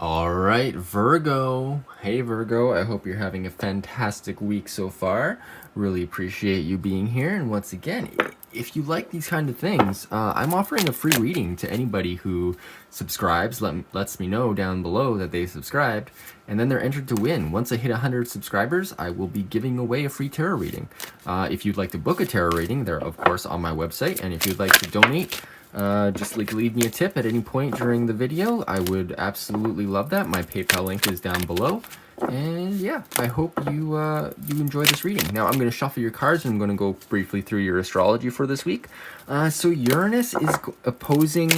All right, Virgo. Hey, Virgo. I hope you're having a fantastic week so far. Really appreciate you being here. And once again, if you like these kind of things, I'm offering a free reading to anybody who subscribes, lets me know down below that they subscribed, and then they're entered to win. Once I hit 100 subscribers, I will be giving away a free tarot reading. If you'd like to book a tarot reading, they're of course on my website, and if you'd like to donate, just leave me a tip at any point during the video. I would absolutely love that. My PayPal link is down below. And yeah, I hope you you enjoy this reading. Now I'm going to shuffle your cards and I'm going to go briefly through your astrology for this week. So Uranus is opposing,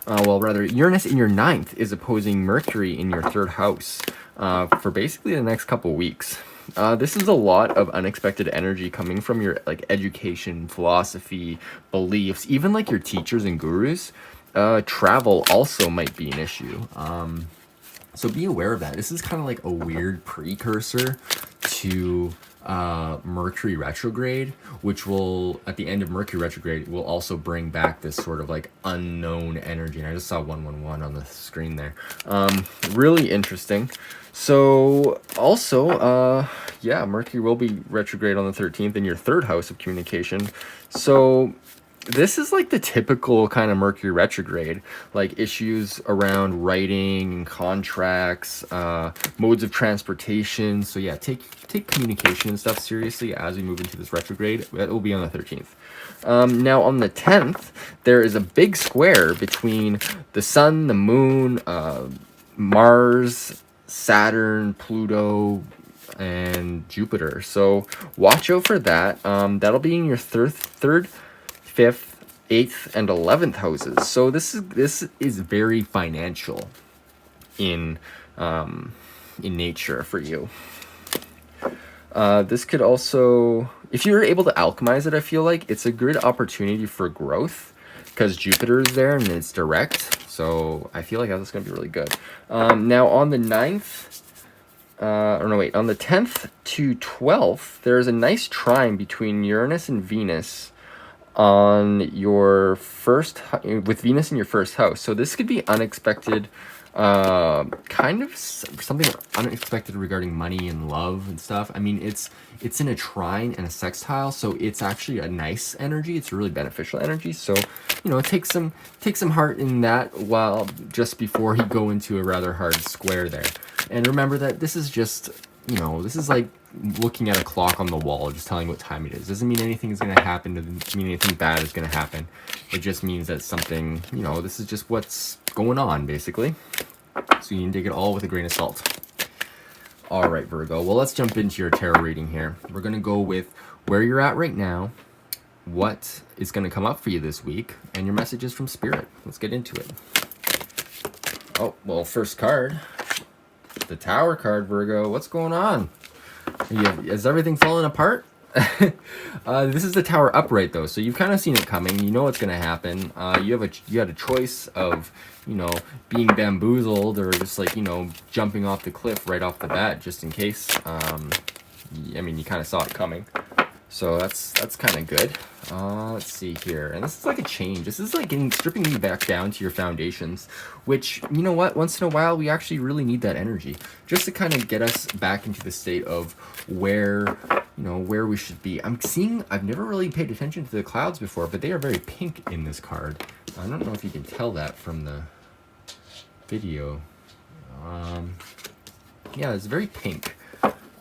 well rather Uranus in your ninth is opposing Mercury in your third house for basically the next couple weeks. This is a lot of unexpected energy coming from your like education, philosophy, beliefs, even like your teachers and gurus. Travel also might be an issue. So be aware of that. This is kind of like a weird precursor to Mercury retrograde, which will, at the end of Mercury retrograde, will also bring back this sort of like unknown energy. And I just saw 111 on the screen there. Really interesting. So also, yeah, Mercury will be retrograde on the 13th in your third house of communication. So this is like the typical kind of Mercury retrograde, like issues around writing, contracts, modes of transportation. So yeah, take communication and stuff seriously as we move into this retrograde. That will be on the 13th. Now on the 10th, there is a big square between the Sun, the Moon, Mars, Saturn, Pluto, and Jupiter. So watch out for that. That'll be in your third, 5th, 8th, and 11th houses. So this is very financial in nature for you. This could also, if you're able to alchemize it, I feel like it's a good opportunity for growth because Jupiter is there and it's direct. So I feel like that's going to be really good. Now on the 9th, on the 10th to 12th, there's a nice trine between Uranus and Venus on your with Venus in your first house. So this could be unexpected, kind of something unexpected regarding money and love and stuff. I mean, it's in a trine and a sextile, so it's actually a nice energy. It's a really beneficial energy. So, you know, take some heart in that while just before you go into a rather hard square there. And remember that this is just, you know, this is like looking at a clock on the wall, just telling what time it is. Doesn't mean anything is going to happen. Doesn't mean anything bad is going to happen. It just means that something, you know, this is just what's going on, basically. So you can take it all with a grain of salt. All right, Virgo. Well, let's jump into your tarot reading here. We're going to go with where you're at right now, what is going to come up for you this week, and your messages from Spirit. Let's get into it. Oh, well, first card, the Tower card, Virgo. What's going on? Is everything falling apart? This is the Tower upright though, so you've kind of seen it coming. You know what's going to happen. You had a choice of, you know, being bamboozled or just like, you know, jumping off the cliff right off the bat, just in case. I mean, you kind of saw it coming, so that's kind of good. Let's see here, and this is like a change. This is like stripping you back down to your foundations, which, you know what, once in a while we actually really need that energy just to kind of get us back into the state of where, you know, where we should be. I've never really paid attention to the clouds before, but they are very pink in this card. I don't know if you can tell that from the video. Yeah, it's very pink.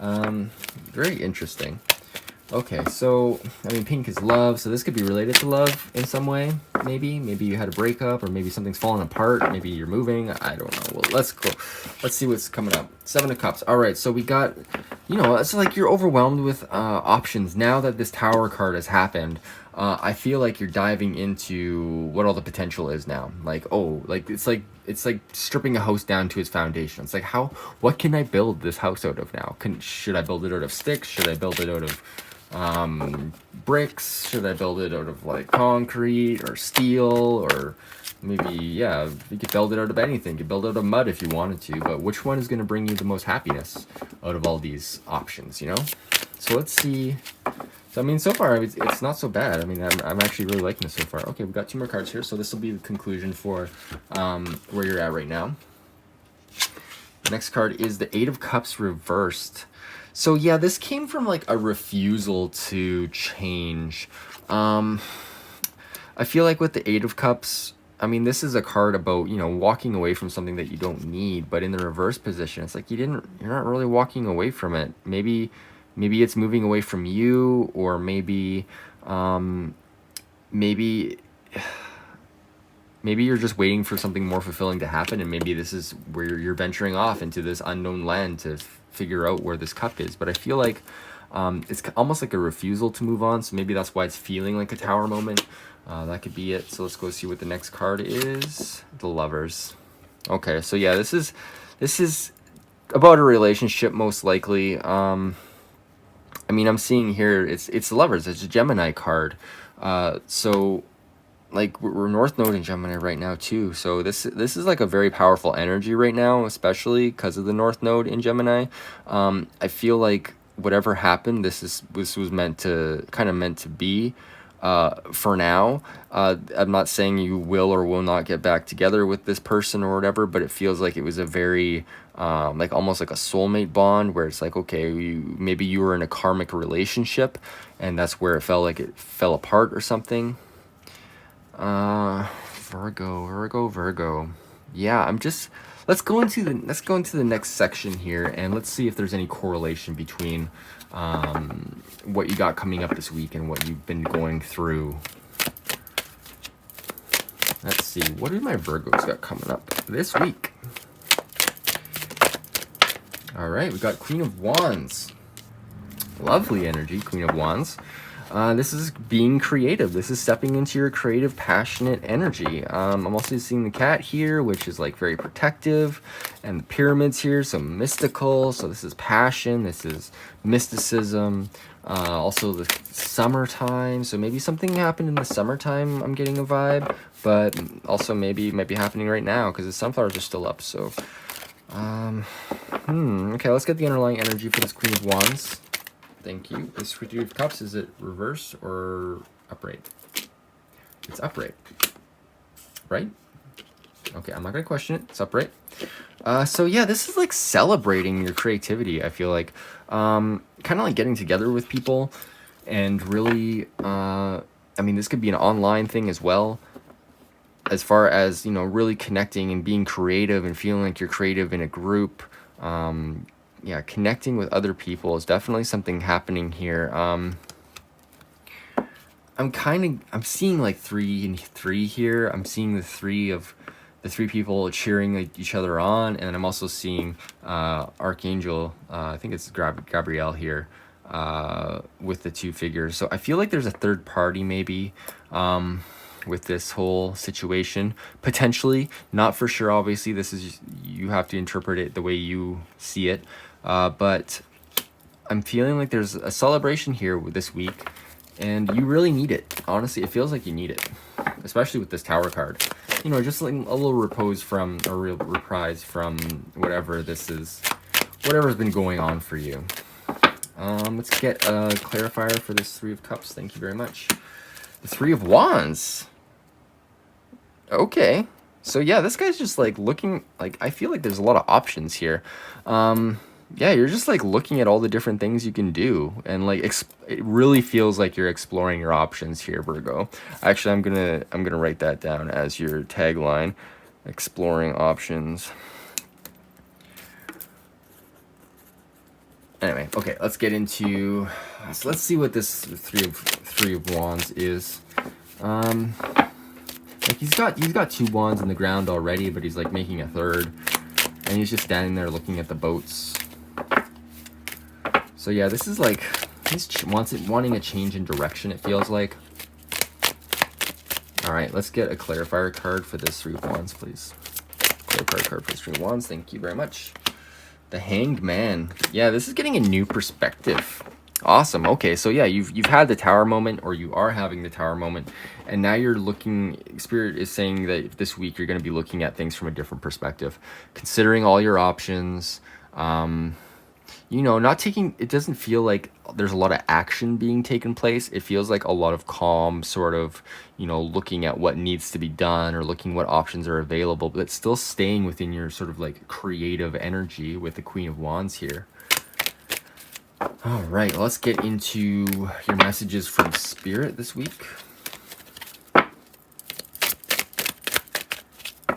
Very interesting. Okay, so, I mean, pink is love, so this could be related to love in some way, maybe. Maybe you had a breakup, or maybe something's falling apart, maybe you're moving, I don't know. Well, let's go. Let's see what's coming up. 7 of Cups. All right, so we got, you know, it's like you're overwhelmed with options. Now that this Tower card has happened, I feel like you're diving into what all the potential is now. Like, oh, like it's like stripping a house down to its foundation. It's like, what can I build this house out of now? Should I build it out of sticks? Should I build it out of bricks? Should I build it out of like concrete or steel? Or maybe, yeah, you could build it out of anything. You could build it out of mud if you wanted to, but which one is going to bring you the most happiness out of all these options, you know? So let's see. So, I mean, so far, it's not so bad. I mean, I'm actually really liking this so far. Okay, we've got 2 more cards here, so this will be the conclusion for where you're at right now. The next card is the Eight of Cups reversed. So yeah, this came from like a refusal to change. I feel like with the Eight of Cups, I mean, this is a card about, you know, walking away from something that you don't need, but in the reverse position, it's like you're not really walking away from it. Maybe it's moving away from you, or maybe maybe you're just waiting for something more fulfilling to happen, and maybe this is where you're venturing off into this unknown land to figure out where this cup is. But I feel like it's almost like a refusal to move on, so maybe that's why it's feeling like a Tower moment. That could be it. So let's go see what the next card is. The Lovers. Okay, so yeah, this is about a relationship, most likely. I mean, I'm seeing here it's the Lovers. It's a Gemini card. So like we're North Node in Gemini right now too. So this is like a very powerful energy right now, especially because of the North Node in Gemini. I feel like whatever happened, this was meant to be. For now, I'm not saying you will or will not get back together with this person or whatever, but it feels like it was a very like almost like a soulmate bond, where it's like, okay, maybe you were in a karmic relationship and that's where it felt like it fell apart or something. Virgo. Yeah, let's go into the next section here, and let's see if there's any correlation between what you got coming up this week and what you've been going through. Let's see, what do my Virgos got coming up this week? All right, we got Queen of Wands. Lovely energy, Queen of Wands. This is being creative. This is stepping into your creative, passionate energy. I'm also seeing the cat here, which is like very protective, and the pyramids here, so mystical. So this is passion. This is mysticism. Also the summertime. So maybe something happened in the summertime. I'm getting a vibe, but also maybe it might be happening right now because the sunflowers are still up. So, okay, let's get the underlying energy for this Queen of Wands. Thank you. This Three of Cups, is it reverse or upright? It's upright, right? Okay, I'm not gonna question it. It's upright. So yeah, this is like celebrating your creativity. I feel like, kind of like getting together with people, and really, I mean, this could be an online thing as well. As far as, you know, really connecting and being creative and feeling like you're creative in a group. Yeah, connecting with other people is definitely something happening here. I'm seeing like 3 and 3 here. I'm seeing the three people cheering like each other on, and I'm also seeing Archangel, I think it's Gabrielle here, with the 2 figures. So I feel like there's a third party maybe with this whole situation, potentially, not for sure. Obviously, you have to interpret it the way you see it. But I'm feeling like there's a celebration here this week, and you really need it. Honestly, it feels like you need it, especially with this Tower card. You know, just like a little reprise from whatever's been going on for you. Let's get a clarifier for this Three of Cups. Thank you very much. The Three of Wands. Okay. So yeah, this guy's just like looking, like, I feel like there's a lot of options here. Yeah, you're just like looking at all the different things you can do, and like it really feels like you're exploring your options here, Virgo. Actually, I'm gonna write that down as your tagline: exploring options. Anyway, okay, let's get into. So let's see what this three of Wands is. Like he's got 2 wands in the ground already, but he's like making a third, and he's just standing there looking at the boats. So yeah, this is like he's wanting a change in direction, it feels like. All right, let's get a clarifier card for this Three of Wands, please. Clarifier card for this Three of Wands. Thank you very much. The Hanged Man. Yeah, this is getting a new perspective. Awesome. Okay, so yeah, you've had the Tower moment, or you are having the Tower moment, and now you're looking. Spirit is saying that this week you're going to be looking at things from a different perspective, considering all your options. you know, not taking, it doesn't feel like there's a lot of action being taken place. It feels like a lot of calm, sort of, you know, looking at what needs to be done or looking what options are available, but it's still staying within your sort of like creative energy with the Queen of Wands here. All right, let's get into your messages from Spirit this week.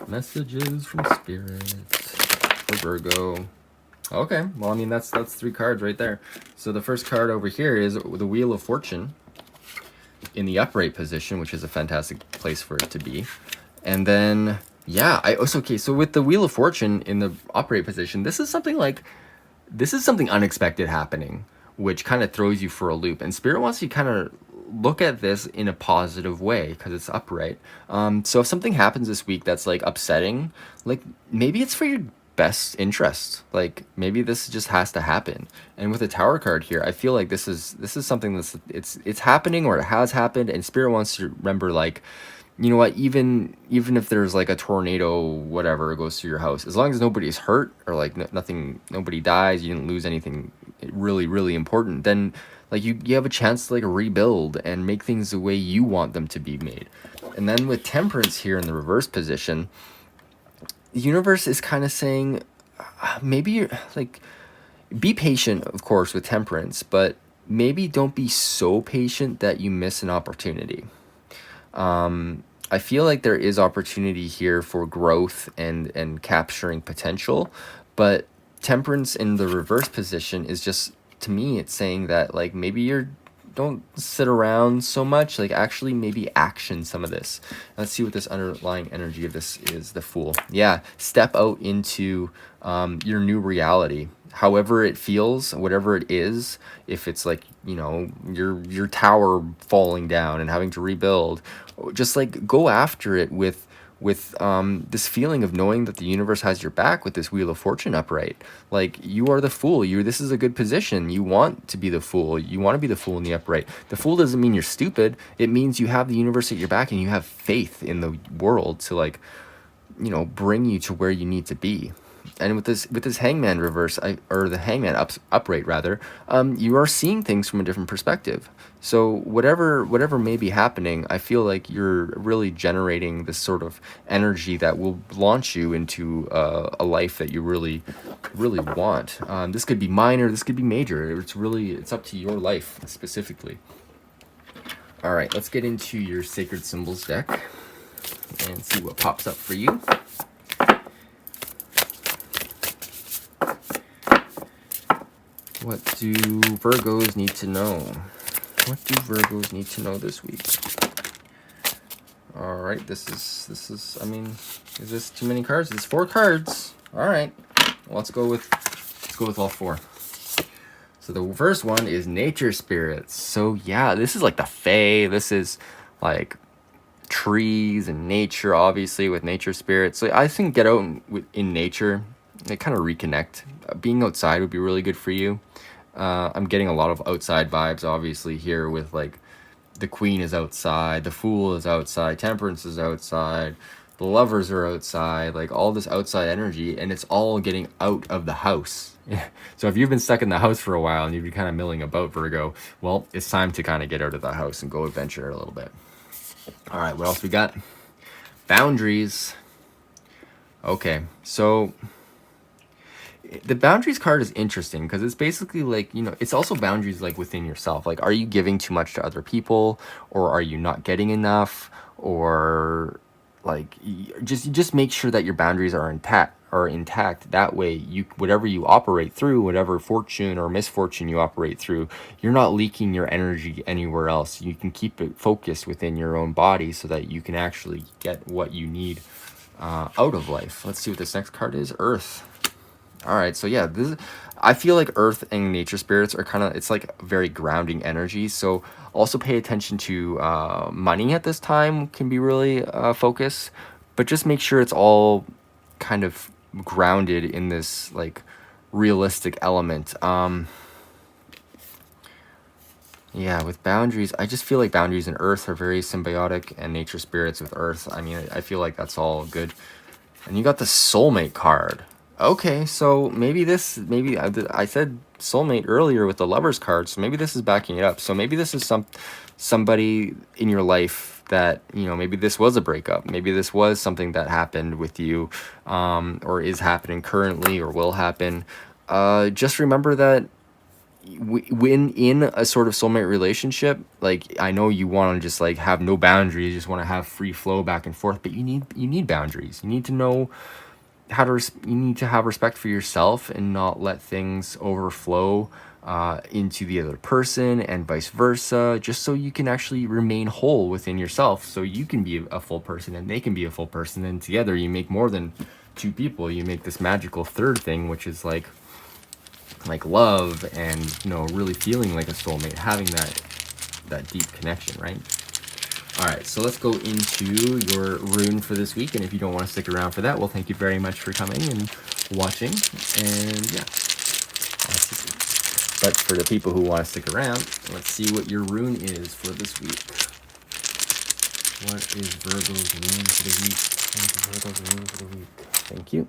Messages from Spirit for Virgo. Okay, well, I mean, that's 3 cards right there. So the first card over here is the Wheel of Fortune in the upright position, which is a fantastic place for it to be. And then, yeah, okay, so with the Wheel of Fortune in the upright position, this is something unexpected happening, which kind of throws you for a loop. And Spirit wants you to kind of look at this in a positive way because it's upright. So if something happens this week that's like upsetting, like maybe it's for your best interest. Like maybe this just has to happen. And with the Tower card here, I feel like this is something that's it's happening, or it has happened, and Spirit wants to remember, like, you know what, even if there's like a tornado, whatever, goes through your house, as long as nobody's hurt or like nobody dies, you didn't lose anything really important, then like you have a chance to like rebuild and make things the way you want them to be made. And then with Temperance here in the reverse position, the universe is kind of saying, maybe you're like, be patient, of course, with Temperance, but maybe don't be so patient that you miss an opportunity. I feel like there is opportunity here for growth and capturing potential, but Temperance in the reverse position is just, to me, it's saying that like maybe don't sit around so much, like actually maybe action some of this. Let's see what this underlying energy of this is. The Fool. Yeah, step out into your new reality, however it feels, whatever it is. If it's like, you know, your tower falling down and having to rebuild, just like go after it with this feeling of knowing that the universe has your back with this Wheel of Fortune upright. Like, you are the Fool. This is a good position. You want to be the Fool. You want to be the Fool in the upright. The Fool doesn't mean you're stupid. It means you have the universe at your back and you have faith in the world to, like, you know, bring you to where you need to be. And with this Hangman reverse, or the Hangman upright rather, you are seeing things from a different perspective. So whatever may be happening, I feel like you're really generating this sort of energy that will launch you into a life that you really want. This could be minor, this could be major. It's up to your life specifically. All right, let's get into your Sacred Symbols deck and see what pops up for you. What do Virgos need to know? What do Virgos need to know this week? All right, this is, I mean, is this too many cards? It's 4 cards. All right, well, let's go with all 4. So the first one is Nature Spirits. So yeah, this is like the Fae. This is like trees and nature, obviously, with Nature Spirits. So I think get out in nature and kind of reconnect. Being outside would be really good for you. I'm getting a lot of outside vibes, obviously, here with like the Queen is outside, the Fool is outside, Temperance is outside, the Lovers are outside, like all this outside energy, and it's all getting out of the house. So if you've been stuck in the house for a while and you've been kind of milling about, Virgo, well, it's time to kind of get out of the house and go adventure a little bit. All right, what else we got? Boundaries. Okay, so the boundaries card is interesting because it's basically like, you know, it's also boundaries like within yourself. Like, are you giving too much to other people, or are you not getting enough, or like just make sure that your boundaries are intact. That way, whatever you operate through, whatever fortune or misfortune you operate through, you're not leaking your energy anywhere else. You can keep it focused within your own body so that you can actually get what you need out of life. Let's see what this next card is. Earth. All right, so yeah, I feel like Earth and Nature Spirits are kind of, it's like very grounding energy. So also pay attention to money at this time can be really focused, but just make sure it's all kind of grounded in this like realistic element. Yeah, with boundaries, I just feel like boundaries and Earth are very symbiotic, and Nature Spirits with Earth, I mean, I feel like that's all good. And you got the Soulmate card. Okay, so maybe I said soulmate earlier with the Lovers card, so maybe this is backing it up. So maybe this is somebody in your life that, you know, maybe this was a breakup. Maybe this was something that happened with you, or is happening currently or will happen. Just remember that when in a sort of soulmate relationship, like, I know you want to just like have no boundaries, you just want to have free flow back and forth, but you need boundaries. You need to know how to you need to have respect for yourself and not let things overflow into the other person, and vice versa, just so you can actually remain whole within yourself, so you can be a full person and they can be a full person, and together you make more than two people. You make this magical third thing, which is like love, and, you know, really feeling like a soulmate, having that deep connection, right? All right, so let's go into your rune for this week, and if you don't want to stick around for that, well, thank you very much for coming and watching, and yeah. But for the people who want to stick around, let's see what your rune is for this week. What is Virgo's rune for the week? What is Virgo's rune for the week? Thank you.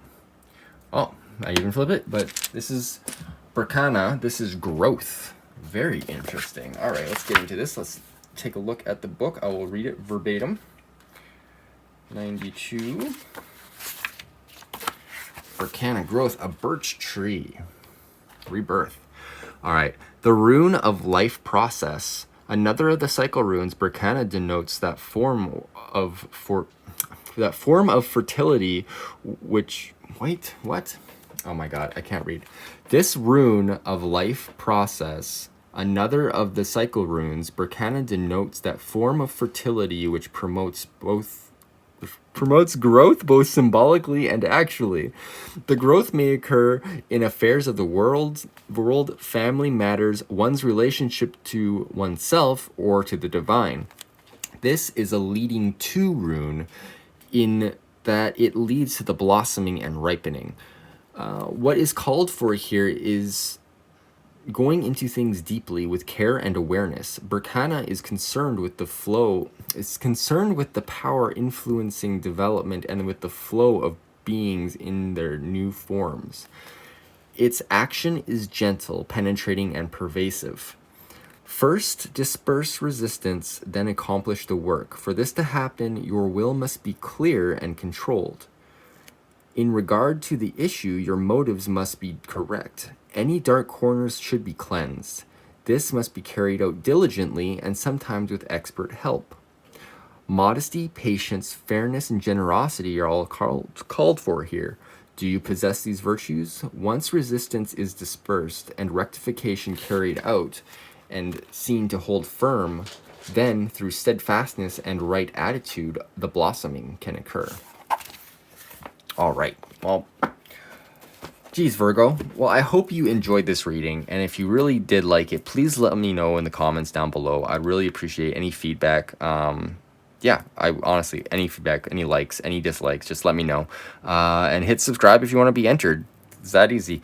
Oh, I even flip it, but this is Berkana. This is growth. Very interesting. All right, let's get into this. Let's take a look at the book. I will read it verbatim. 92. Berkana growth, a birch tree. Rebirth. All right, the rune of life process. Another of the cycle runes, Berkana denotes that form of fertility, which, wait, what? Oh my god, I can't read. This rune of life process, another of the cycle runes, Berkana denotes that form of fertility which promotes growth both symbolically and actually. The growth may occur in affairs of the world, family matters, one's relationship to oneself, or to the divine. This is a leading to rune in that it leads to the blossoming and ripening. What is called for here is going into things deeply with care and awareness. Berkana is concerned with the flow, is concerned with the power influencing development and with the flow of beings in their new forms. Its action is gentle, penetrating, and pervasive. First, disperse resistance, then accomplish the work. For this to happen, your will must be clear and controlled. In regard to the issue, your motives must be correct. Any dark corners should be cleansed. This must be carried out diligently and sometimes with expert help. Modesty, patience, fairness, and generosity are all called for here. Do you possess these virtues? Once resistance is dispersed and rectification carried out and seen to hold firm, then through steadfastness and right attitude, the blossoming can occur. All right, well, geez, Virgo. Well, I hope you enjoyed this reading, and if you really did like it, please let me know in the comments down below. I'd really appreciate any feedback. Yeah, I honestly, any feedback, any likes, any dislikes, just let me know. And hit subscribe if you want to be entered. It's that easy.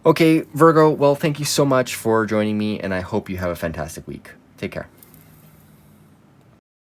Okay, Virgo, well, thank you so much for joining me, and I hope you have a fantastic week. Take care.